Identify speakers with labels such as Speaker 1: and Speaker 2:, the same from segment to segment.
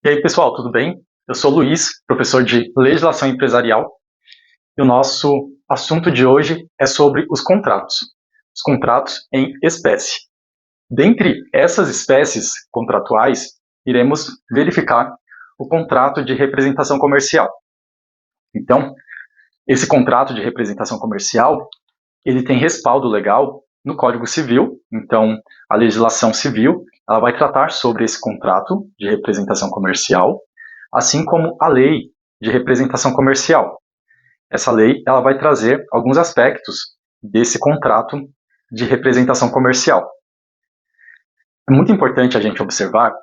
Speaker 1: E aí, pessoal, tudo bem? Eu sou o Luiz, professor de Legislação Empresarial, e o nosso assunto de hoje é sobre os contratos em espécie. Dentre essas espécies contratuais, iremos verificar o contrato de representação comercial. Então, esse contrato de representação comercial, ele tem respaldo legal no Código Civil. Então, a legislação civil, ela vai tratar sobre esse contrato de representação comercial, assim como a lei de representação comercial. Essa lei, ela vai trazer alguns aspectos desse contrato de representação comercial. É muito importante a gente observar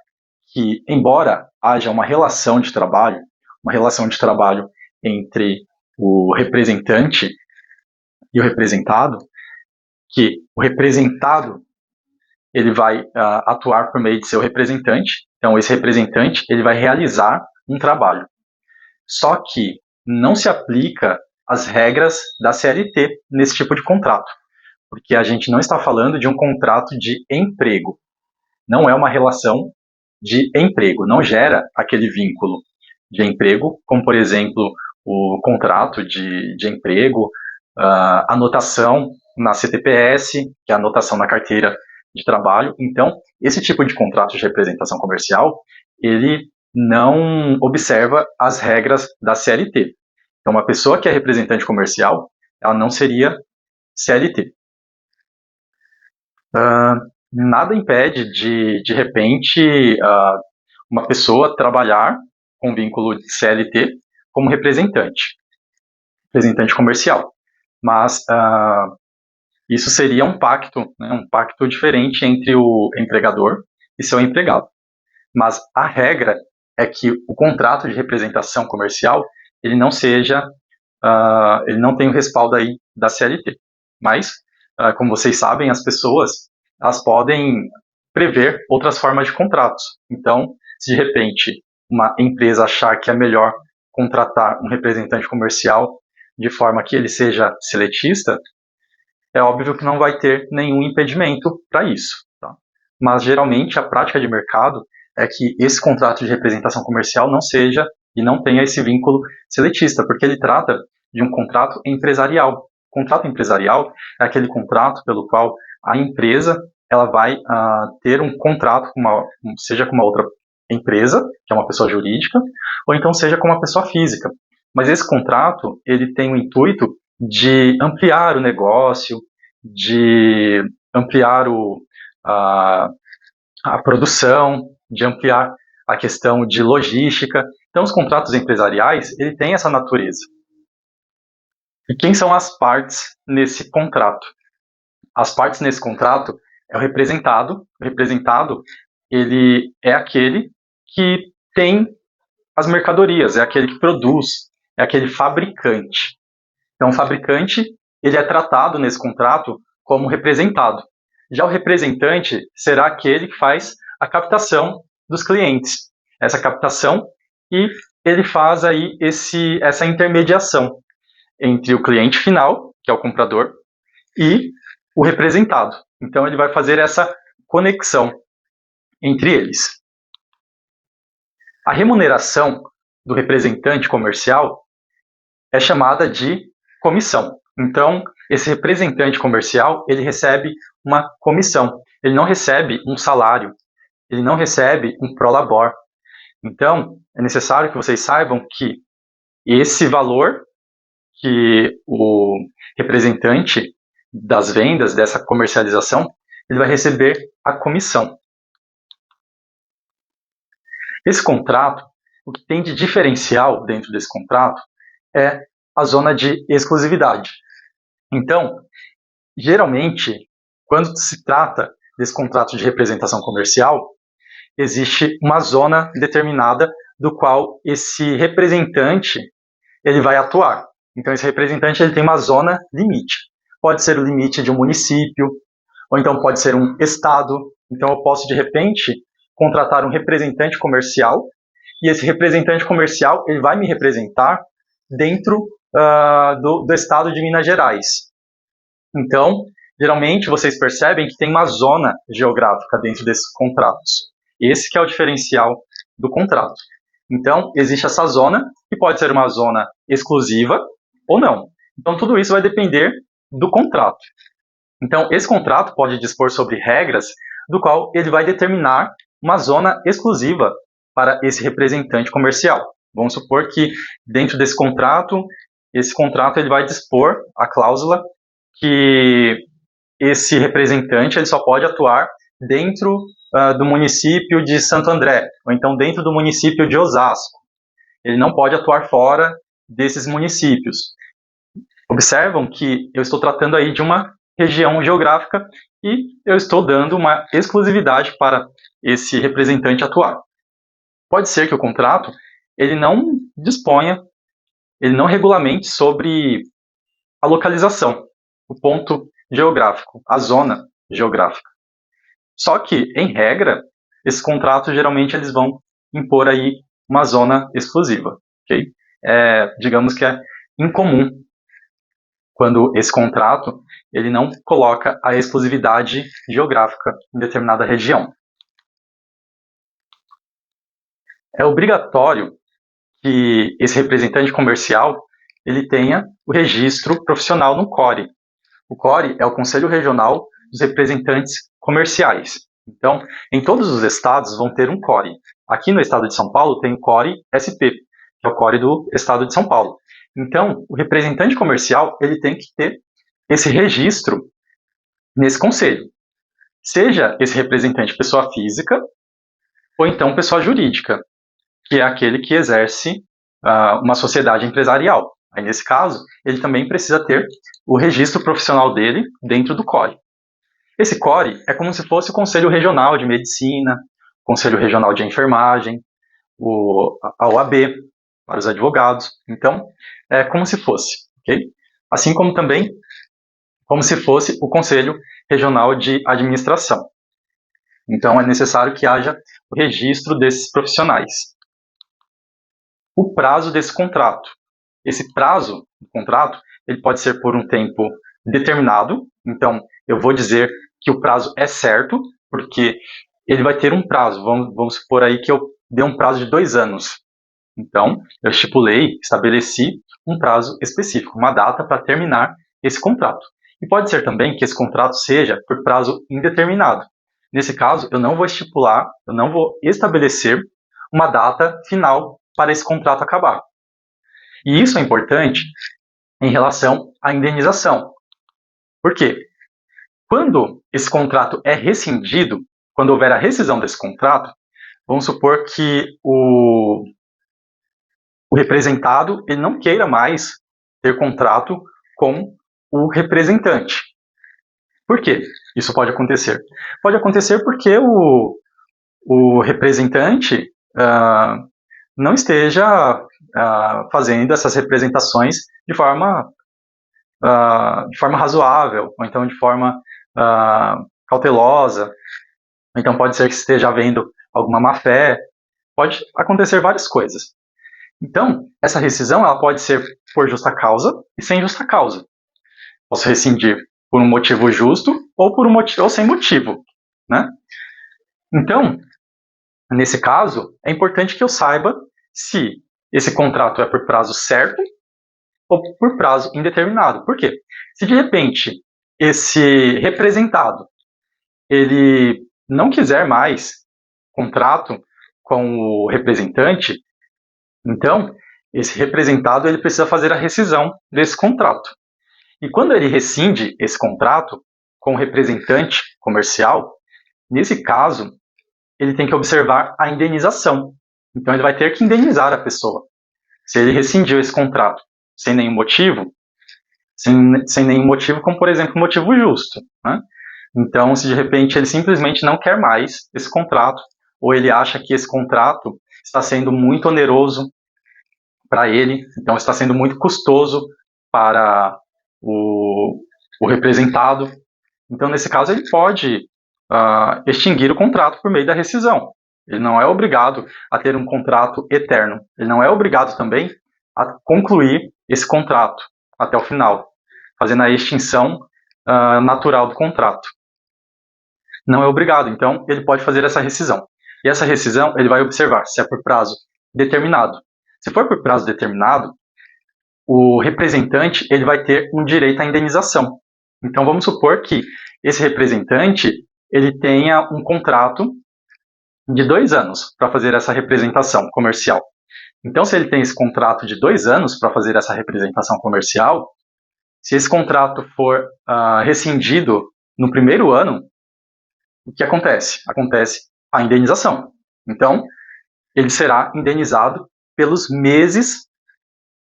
Speaker 1: que, embora haja uma relação de trabalho entre o representante e o representado, que o representado ele vai atuar por meio de seu representante. Então, esse representante ele vai realizar um trabalho. Só que não se aplica as regras da CLT nesse tipo de contrato, porque a gente não está falando de um contrato de emprego. Não é uma relação de emprego, não gera aquele vínculo de emprego, como, por exemplo, o contrato de emprego, anotação na CTPS, que é a anotação na carteira de trabalho. Então, esse tipo de contrato de representação comercial, ele não observa as regras da CLT. Então, uma pessoa que é representante comercial, ela não seria CLT. Nada impede de repente, uma pessoa trabalhar com vínculo de CLT como representante comercial. Mas isso seria um pacto, né, um pacto diferente entre o empregador e seu empregado. Mas a regra é que o contrato de representação comercial ele não seja, ele não tem o respaldo aí da CLT. Mas, como vocês sabem, as pessoas elas podem prever outras formas de contratos. Então, se de repente uma empresa achar que é melhor contratar um representante comercial de forma que ele seja seletista, é óbvio que não vai ter nenhum impedimento para isso. Tá? Mas, geralmente, a prática de mercado é que esse contrato de representação comercial não seja e não tenha esse vínculo seletista, porque ele trata de um contrato empresarial. O contrato empresarial é aquele contrato pelo qual a empresa ela vai ter um contrato, seja com uma outra empresa, que é uma pessoa jurídica, ou então seja com uma pessoa física. Mas esse contrato ele tem o intuito de ampliar o negócio, de ampliar a produção, de ampliar a questão de logística. Então, os contratos empresariais, ele tem essa natureza. E quem são as partes nesse contrato? As partes nesse contrato é o representado. O representado, ele é aquele que tem as mercadorias, é aquele que produz, é aquele fabricante. Então, o fabricante, ele é tratado nesse contrato como representado. Já o representante será aquele que faz a captação dos clientes. Essa captação e ele faz aí essa intermediação entre o cliente final, que é o comprador, e o representado. Então, ele vai fazer essa conexão entre eles. A remuneração do representante comercial é chamada de comissão. Então, esse representante comercial, ele recebe uma comissão. Ele não recebe um salário. Ele não recebe um prolabor. Então, é necessário que vocês saibam que esse valor que o representante das vendas, dessa comercialização, ele vai receber a comissão. Esse contrato, o que tem de diferencial dentro desse contrato é a zona de exclusividade. Então, geralmente, quando se trata desse contrato de representação comercial, existe uma zona determinada do qual esse representante ele vai atuar. Então, esse representante ele tem uma zona limite. Pode ser o limite de um município, ou então pode ser um estado. Então, eu posso, de repente, contratar um representante comercial, e esse representante comercial ele vai me representar dentro do estado de Minas Gerais. Então, geralmente, vocês percebem que tem uma zona geográfica dentro desses contratos. Esse que é o diferencial do contrato. Então, existe essa zona, que pode ser uma zona exclusiva ou não. Então, tudo isso vai depender do contrato. Então, esse contrato pode dispor sobre regras do qual ele vai determinar uma zona exclusiva para esse representante comercial. Vamos supor que dentro desse contrato, esse contrato ele vai dispor a cláusula que esse representante ele só pode atuar dentro do município de Santo André, ou então dentro do município de Osasco. Ele não pode atuar fora desses municípios. Observam que eu estou tratando aí de uma região geográfica e eu estou dando uma exclusividade para esse representante atuar. Pode ser que o contrato ele não disponha, ele não regulamente sobre a localização, o ponto geográfico, a zona geográfica. Só que, em regra, esses contratos geralmente eles vão impor aí uma zona exclusiva, ok? Digamos que é incomum quando esse contrato ele não coloca a exclusividade geográfica em determinada região. É obrigatório que esse representante comercial ele tenha o registro profissional no CORE. O CORE é o Conselho Regional dos Representantes Comerciais. Então, em todos os estados vão ter um CORE. Aqui no estado de São Paulo tem o CORE SP, que é o CORE do estado de São Paulo. Então, o representante comercial ele tem que ter esse registro nesse conselho. Seja esse representante pessoa física ou então pessoa jurídica, que é aquele que exerce uma sociedade empresarial. Aí, nesse caso, ele também precisa ter o registro profissional dele dentro do CORE. Esse CORE é como se fosse o Conselho Regional de Medicina, o Conselho Regional de Enfermagem, a OAB, para os advogados. Então, é como se fosse, ok? Assim como também como se fosse o Conselho Regional de Administração. Então, é necessário que haja o registro desses profissionais. O prazo desse contrato. Esse prazo do contrato ele pode ser por um tempo determinado. Então, eu vou dizer que o prazo é certo, porque ele vai ter um prazo. Vamos supor aí que eu dei um prazo de 2 anos. Então, eu estabeleci um prazo específico, uma data para terminar esse contrato. E pode ser também que esse contrato seja por prazo indeterminado. Nesse caso, eu não vou estabelecer uma data final para esse contrato acabar. E isso é importante em relação à indenização. Por quê? Quando esse contrato é rescindido, quando houver a rescisão desse contrato, vamos supor que o representado ele não queira mais ter contrato com o representante. Por quê? Isso pode acontecer? Pode acontecer porque o representante não esteja fazendo essas representações de forma razoável, ou então de forma cautelosa, então pode ser que esteja havendo alguma má-fé, pode acontecer várias coisas. Então, essa rescisão ela pode ser por justa causa e sem justa causa. Posso rescindir por um motivo justo ou ou sem motivo, né? Então, nesse caso, é importante que eu saiba se esse contrato é por prazo certo ou por prazo indeterminado. Por quê? Se de repente esse representado ele não quiser mais contrato com o representante, então esse representado ele precisa fazer a rescisão desse contrato. E quando ele rescinde esse contrato com o representante comercial, nesse caso, ele tem que observar a indenização. Então, ele vai ter que indenizar a pessoa. Se ele rescindiu esse contrato sem nenhum motivo, sem nenhum motivo, como, por exemplo, um motivo justo, né? Então, se de repente ele simplesmente não quer mais esse contrato, ou ele acha que esse contrato está sendo muito oneroso para ele, então está sendo muito custoso para o representado. Então, nesse caso, ele pode extinguir o contrato por meio da rescisão. Ele não é obrigado a ter um contrato eterno. Ele não é obrigado também a concluir esse contrato até o final, fazendo a extinção natural do contrato. Não é obrigado, então ele pode fazer essa rescisão. E essa rescisão, ele vai observar se é por prazo determinado. Se for por prazo determinado, o representante ele vai ter um direito à indenização. Então, vamos supor que esse representante ele tenha um contrato de 2 anos para fazer essa representação comercial. Então, se ele tem esse contrato de 2 anos para fazer essa representação comercial, se esse contrato for rescindido no primeiro ano, o que acontece? Acontece a indenização. Então, ele será indenizado pelos meses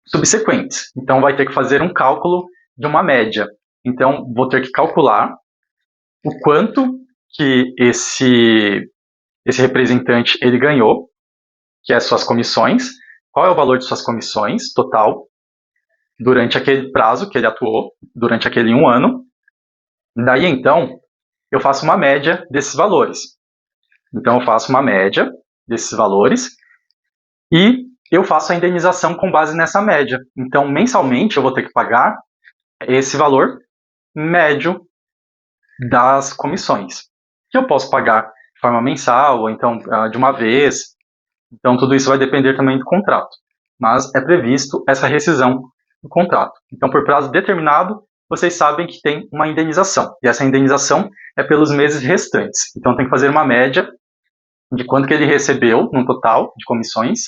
Speaker 1: subsequentes. Então, vai ter que fazer um cálculo de uma média. Então, vou ter que calcular o quanto que esse representante ele ganhou, que é as suas comissões, qual é o valor de suas comissões total durante aquele prazo que ele atuou, durante aquele 1 ano. Daí, então, eu faço uma média desses valores. Então, eu faço uma média desses valores e eu faço a indenização com base nessa média. Então, mensalmente, eu vou ter que pagar esse valor médio das comissões, que eu posso pagar de forma mensal ou então de uma vez. Então, tudo isso vai depender também do contrato. Mas é previsto essa rescisão do contrato. Então, por prazo determinado, vocês sabem que tem uma indenização. E essa indenização é pelos meses restantes. Então, tem que fazer uma média de quanto que ele recebeu no total de comissões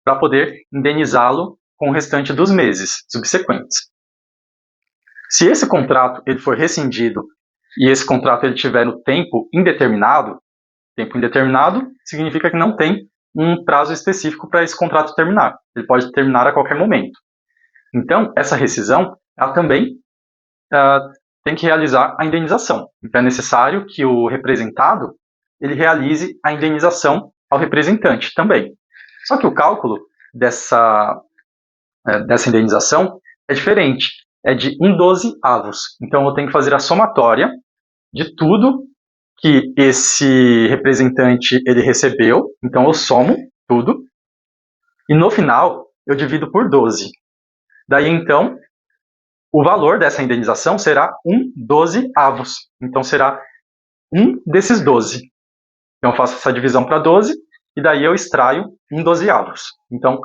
Speaker 1: para poder indenizá-lo com o restante dos meses subsequentes. Se esse contrato ele for rescindido e esse contrato ele tiver no tempo indeterminado significa que não tem um prazo específico para esse contrato terminar. Ele pode terminar a qualquer momento. Então, essa rescisão, ela também tem que realizar a indenização. Então, é necessário que o representado ele realize a indenização ao representante também. Só que o cálculo dessa indenização é diferente. É de 1/12. Então, eu tenho que fazer a somatória de tudo que esse representante ele recebeu. Então, eu somo tudo. E no final, eu divido por 12. Daí, então, o valor dessa indenização será 1/12. Então, será 1 desses 12. Então, eu faço essa divisão para 12 e daí eu extraio 1/12. Então,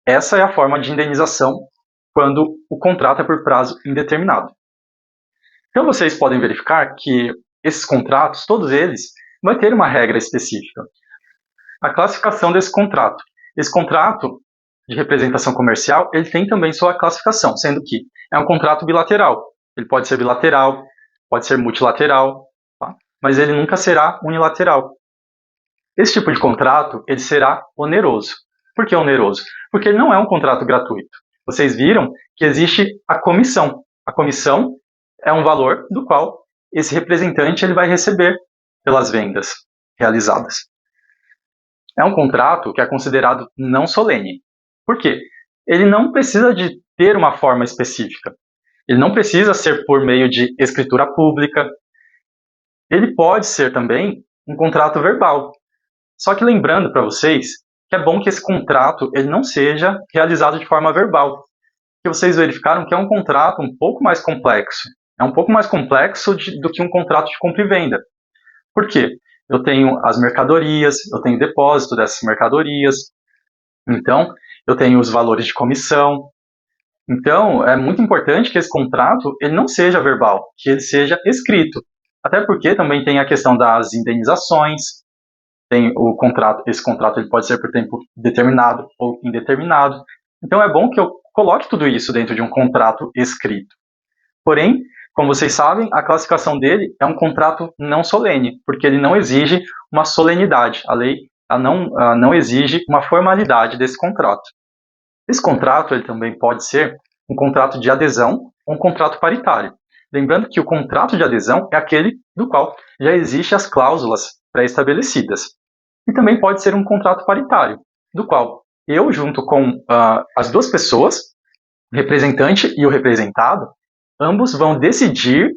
Speaker 1: essa é a forma de indenização quando o contrato é por prazo indeterminado. Então, vocês podem verificar que esses contratos, todos eles, vão ter uma regra específica. A classificação desse contrato. Esse contrato de representação comercial, ele tem também sua classificação, sendo que é um contrato bilateral. Ele pode ser bilateral, pode ser multilateral, tá? Mas ele nunca será unilateral. Esse tipo de contrato, ele será oneroso. Por que oneroso? Porque ele não é um contrato gratuito. Vocês viram que existe a comissão. A comissão é um valor do qual esse representante ele vai receber pelas vendas realizadas. É um contrato que é considerado não solene. Por quê? Ele não precisa de ter uma forma específica. Ele não precisa ser por meio de escritura pública. Ele pode ser também um contrato verbal. Só que lembrando para vocês que é bom que esse contrato ele não seja realizado de forma verbal. Porque vocês verificaram que é um contrato um pouco mais complexo. É um pouco mais complexo do que um contrato de compra e venda. Por quê? Eu tenho as mercadorias, eu tenho depósito dessas mercadorias, então eu tenho os valores de comissão. Então é muito importante que esse contrato ele não seja verbal, que ele seja escrito. Até porque também tem a questão das indenizações, tem o contrato, esse contrato ele pode ser por tempo determinado ou indeterminado. Então é bom que eu coloque tudo isso dentro de um contrato escrito. Porém, como vocês sabem, a classificação dele é um contrato não solene, porque ele não exige uma solenidade. A lei não exige uma formalidade desse contrato. Esse contrato ele também pode ser um contrato de adesão ou um contrato paritário. Lembrando que o contrato de adesão é aquele do qual já existem as cláusulas pré-estabelecidas. E também pode ser um contrato paritário, do qual eu, junto com as duas pessoas, o representante e o representado, ambos vão decidir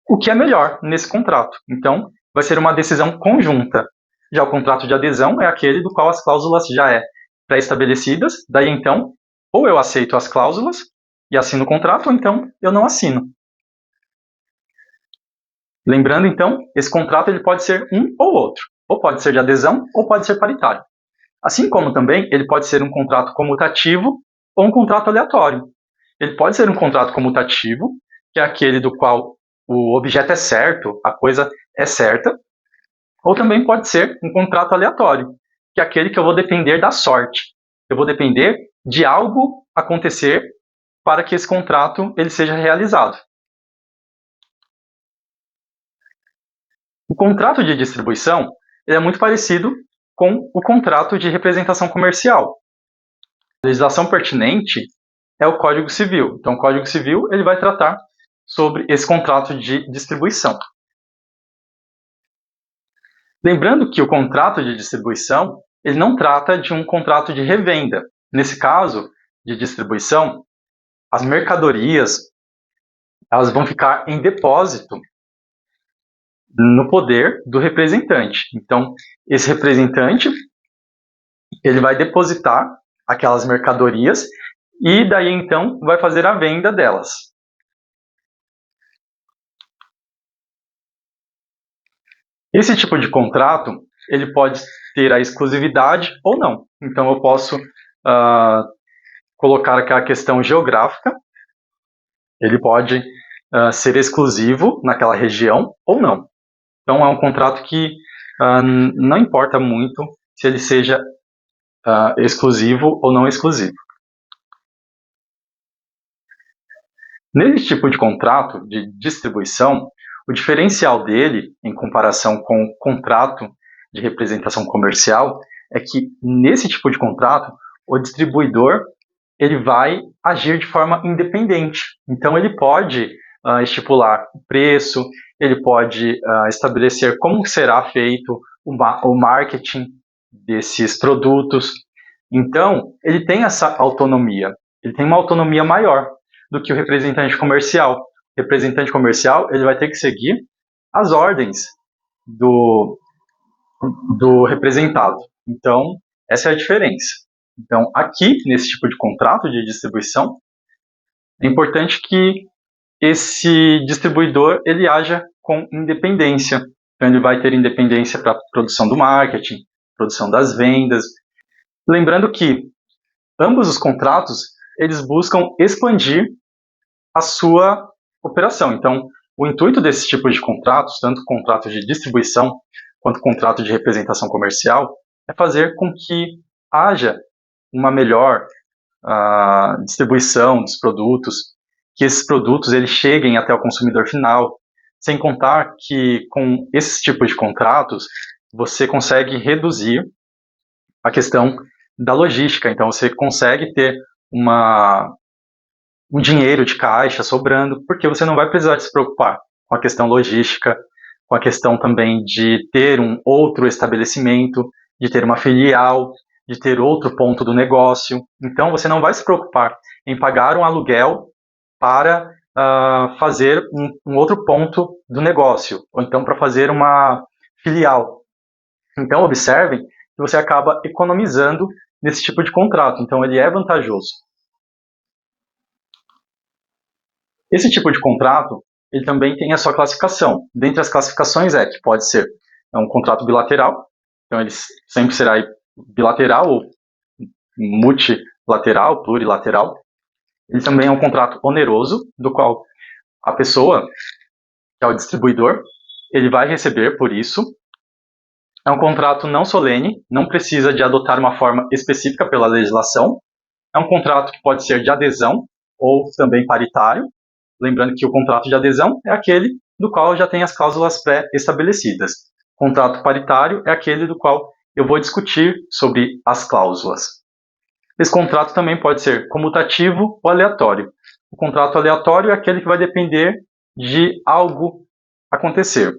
Speaker 1: o que é melhor nesse contrato. Então, vai ser uma decisão conjunta. Já o contrato de adesão é aquele do qual as cláusulas já é pré-estabelecidas. Daí, então, ou eu aceito as cláusulas e assino o contrato, ou então eu não assino. Lembrando, então, esse contrato ele pode ser um ou outro. ou pode ser de adesão, ou pode ser paritário. Assim como também ele pode ser um contrato comutativo ou um contrato aleatório. Ele pode ser um contrato comutativo, que é aquele do qual o objeto é certo, a coisa é certa, ou também pode ser um contrato aleatório, que é aquele que eu vou depender da sorte. Eu vou depender de algo acontecer para que esse contrato ele seja realizado. O contrato de distribuição ele é muito parecido com o contrato de representação comercial. A legislação pertinente é o Código Civil. Então, o Código Civil ele vai tratar sobre esse contrato de distribuição. Lembrando que o contrato de distribuição ele não trata de um contrato de revenda. Nesse caso de distribuição, as mercadorias elas vão ficar em depósito no poder do representante. Então, esse representante ele vai depositar aquelas mercadorias e daí então vai fazer a venda delas. Esse tipo de contrato ele pode ter a exclusividade ou não. Então eu posso colocar aquela questão geográfica. Ele pode ser exclusivo naquela região ou não. Então é um contrato que não importa muito se ele seja exclusivo ou não exclusivo. Nesse tipo de contrato de distribuição, o diferencial dele, em comparação com o contrato de representação comercial, é que nesse tipo de contrato, o distribuidor ele vai agir de forma independente. Então, ele pode estipular o preço, ele pode estabelecer como será feito o marketing desses produtos. Então, ele tem essa autonomia, ele tem uma autonomia maior do que o representante comercial. O representante comercial ele vai ter que seguir as ordens do representado. Então, essa é a diferença. Então, aqui, nesse tipo de contrato de distribuição, é importante que esse distribuidor ele haja com independência. Então, ele vai ter independência para a produção do marketing, produção das vendas. Lembrando que ambos os contratos eles buscam expandir a sua operação. Então, o intuito desse tipo de contratos, tanto contrato de distribuição quanto contrato de representação comercial, é fazer com que haja uma melhor distribuição dos produtos, que esses produtos eles cheguem até o consumidor final, sem contar que com esses tipos de contratos você consegue reduzir a questão da logística. Então, você consegue ter um dinheiro de caixa sobrando, porque você não vai precisar se preocupar com a questão logística, com a questão também de ter um outro estabelecimento, de ter uma filial, de ter outro ponto do negócio. Então, você não vai se preocupar em pagar um aluguel para fazer um outro ponto do negócio, ou então para fazer uma filial. Então, observem que você acaba economizando nesse tipo de contrato. Então, ele é vantajoso. Esse tipo de contrato, ele também tem a sua classificação. Dentre as classificações que pode ser um contrato bilateral, então ele sempre será bilateral ou multilateral, plurilateral. Ele também é um contrato oneroso, do qual a pessoa, que é o distribuidor, ele vai receber por isso. É um contrato não solene, não precisa de adotar uma forma específica pela legislação. É um contrato que pode ser de adesão ou também paritário. Lembrando que o contrato de adesão é aquele do qual já tem as cláusulas pré-estabelecidas. O contrato paritário é aquele do qual eu vou discutir sobre as cláusulas. Esse contrato também pode ser comutativo ou aleatório. O contrato aleatório é aquele que vai depender de algo acontecer.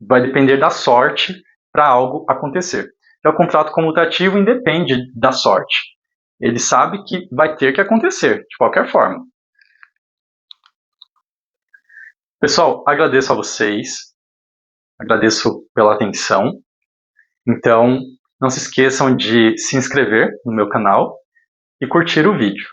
Speaker 1: Vai depender da sorte para algo acontecer. Então, o contrato comutativo independe da sorte. Ele sabe que vai ter que acontecer, de qualquer forma. Pessoal, agradeço a vocês, agradeço pela atenção. Então, não se esqueçam de se inscrever no meu canal e curtir o vídeo.